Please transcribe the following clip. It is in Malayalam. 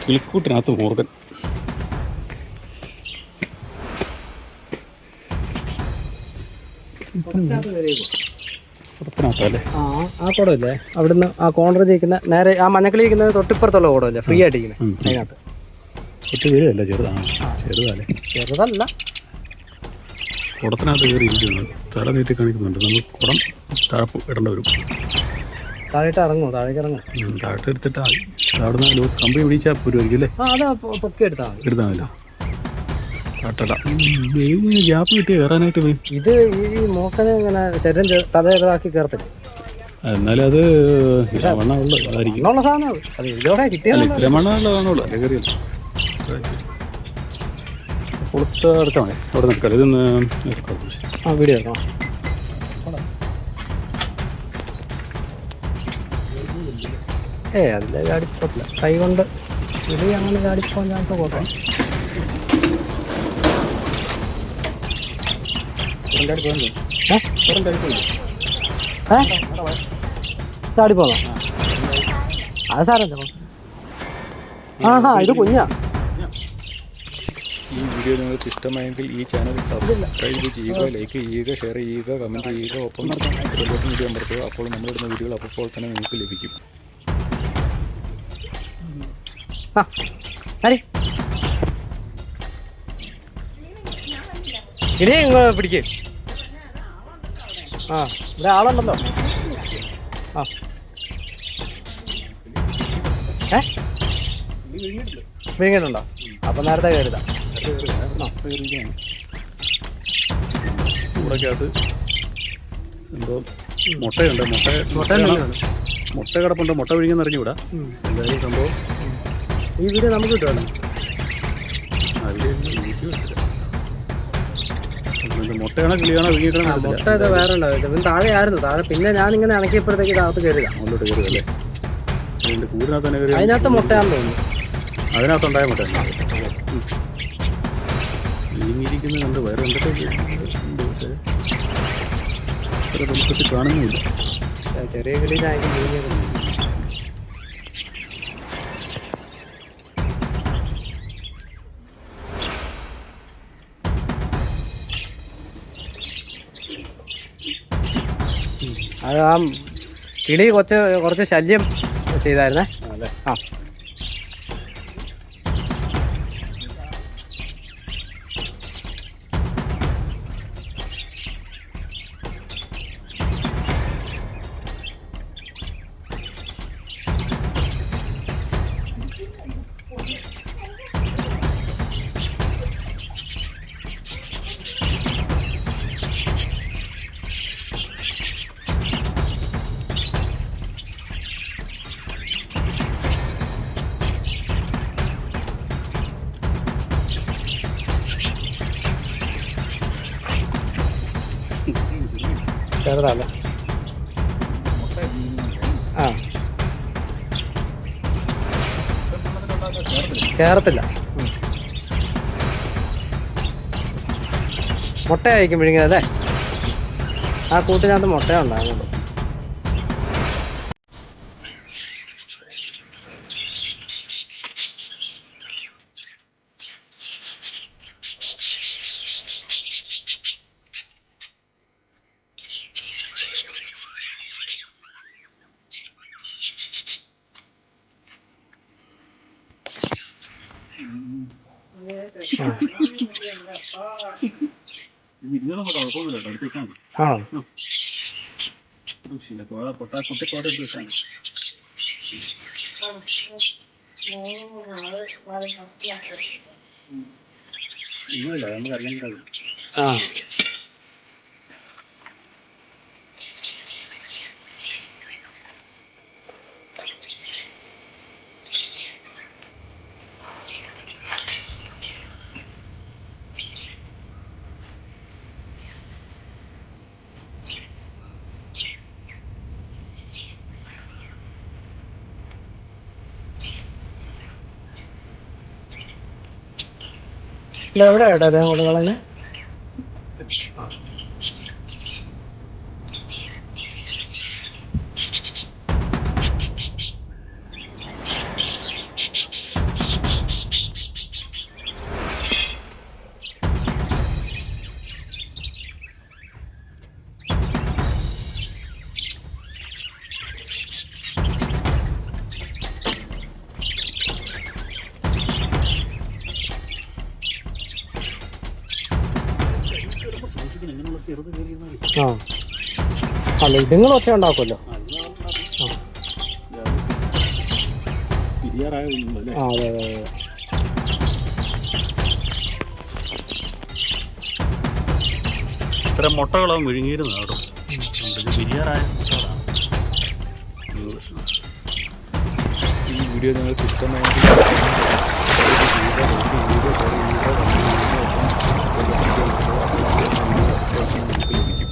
കിളിക്കൂട്ടിനകത്ത് മൂർഖൻ. കുടത്തിനകത്തല്ലേ? ആ കുടമില്ലേ അവിടുന്ന് ആ കോർണറിൽ ഇരിക്കുന്ന നേരെ ആ മഞ്ഞക്കളി ഇരിക്കുന്നത് തൊട്ടിപ്പുറത്തുള്ള കുടമല്ലേ ഫ്രീ ആയിട്ടിരിക്കുന്നത് അതിനകത്ത്. ഒറ്റ വീഴല്ല, ചെറുതാണ്. ചെറുതല്ലേ? ചെറുതല്ല, കുടത്തിനകത്ത് കയറി ഇരിക്കുന്നു. തല നീട്ടി കാണിക്കുന്നുണ്ട്. നമ്മൾ കുടം താഴെ ഇടേണ്ട വരും. താഴേട്ട് ഇറങ്ങുമോ? താഴേക്ക് ഇറങ്ങും. താഴോട്ട് എടുത്തിട്ടാ മതി. അവിടുന്ന് കമ്പി പിടിച്ചാൽ പോരുമായിരിക്കും അല്ലേ? അതാ പൊക്കി എടുത്താൽ മതിയല്ലോ. ഗ്യാപ്പ് കിട്ടി കയറാനായിട്ട് പോയി. ഇത് ഈ മോക്കനെ ഇങ്ങനെ ശരീരം തലയിറക്കി കയറത്തില്ല. എന്നാലും അത് മണ്ണുള്ള അതായിരിക്കും. സാധനം അത് ഇതോടെ കിട്ടിയാൽ ഇത്ര മണ്ണുള്ള കാണുള്ളൂ. അല്ലെ കയറിയല്ല കൊടുത്ത് എടുത്താൽ മതി. അവിടെ നിൽക്കാം. ഇതൊന്ന് വീഡിയോ എടുക്കണം. അതിലെ ചാടിപ്പോട്ടില്ല. കൈ കൊണ്ട് ഇത് അങ്ങനെ ചാടിപ്പോൻ ചാൻസ് പോട്ടെ. ചാടിപ്പോന്നോ? അത് സാറല്ല. ഇത് കുഞ്ഞാ. ഈ വീഡിയോ നിങ്ങൾക്ക് ഇഷ്ടമായെങ്കിൽ ഈ ചാനൽ സബ്സ്ക്രൈബ് ചെയ്യുക, ലൈക്ക് ചെയ്യുക, ഷെയർ ചെയ്യുക, കമൻറ്റ് ചെയ്യുക, ഒപ്പം വീഡിയോ അമർത്തുക. അപ്പോൾ നമ്മളിടുന്ന വീഡിയോകൾ അപ്പോൾ തന്നെ നിങ്ങൾക്ക് ലഭിക്കും. ഇനി പിടിക്കേ. ഇവിടെ ആളുണ്ടല്ലോ. വിഴുങ്ങിയിട്ടുണ്ടോ? അപ്പൊ നേരത്തെ കയറിയതാ. കൂടക്കകത്ത് എന്തോ മുട്ടയുണ്ട്. മുട്ട കിടപ്പുണ്ട്. മുട്ട വിഴുങ്ങി അറിഞ്ഞുകൂടാ. എന്തായാലും സംഭവം ഈ വീഡിയോ നമുക്ക് കിട്ടുമല്ലോ. മുട്ടയാണോ കിളിയാണോ വിഴുങ്ങിയിട്ടാണോ? മുട്ട ഇത് വേറെ ഉണ്ടാവും. താഴെ ആയിരുന്നു. താഴെ പിന്നെ ഞാനിങ്ങനെ ഇണക്കിയപ്പോഴത്തേക്ക് അകത്ത് കയറിയതാ. അങ്ങോട്ട് കയറിയതല്ലേ? കൂടിനകത്ത് തന്നെ കയറി. അതിനകത്ത് മുട്ടയാണെന്ന് തോന്നുന്നു. അതിനകത്തുണ്ടായ മുട്ട വിഴുങ്ങിയിരിക്കുന്നത് കണ്ട് വേറെ എന്തൊക്കെ കാണുന്നില്ല. ചെറിയ കിളിയിലായിരിക്കും വിഴുങ്ങിയത്. അത് ആ കിളി കുറച്ച് ശല്യം ചെയ്തായിരുന്നേ. ആ ചെറുതല്ലേ? കയറത്തില്ല. മുട്ടയായിരിക്കും വിഴുങ്ങിയതല്ലേ? ആ കൂട്ടിനകത്ത് മുട്ടയുണ്ടാകുന്നുള്ളൂ. എവിടെ ഏട്ടാ അദ്ദേഹം കൊടുക്കളഞ്ഞ്? ആ അല്ല ഇതുങ്ങൾ ഒച്ച ഉണ്ടാക്കുമല്ലോ. ആ അതെ അതെ അതെ. ഇത്തരം മുട്ടകളാവും വിഴുങ്ങിയിരുന്നു അവിടെ. ബിരിയാറായ മുട്ടകളാണ്. ഈ വീഡിയോ നിങ്ങൾക്ക് ഇഷ്ടമായെങ്കിൽ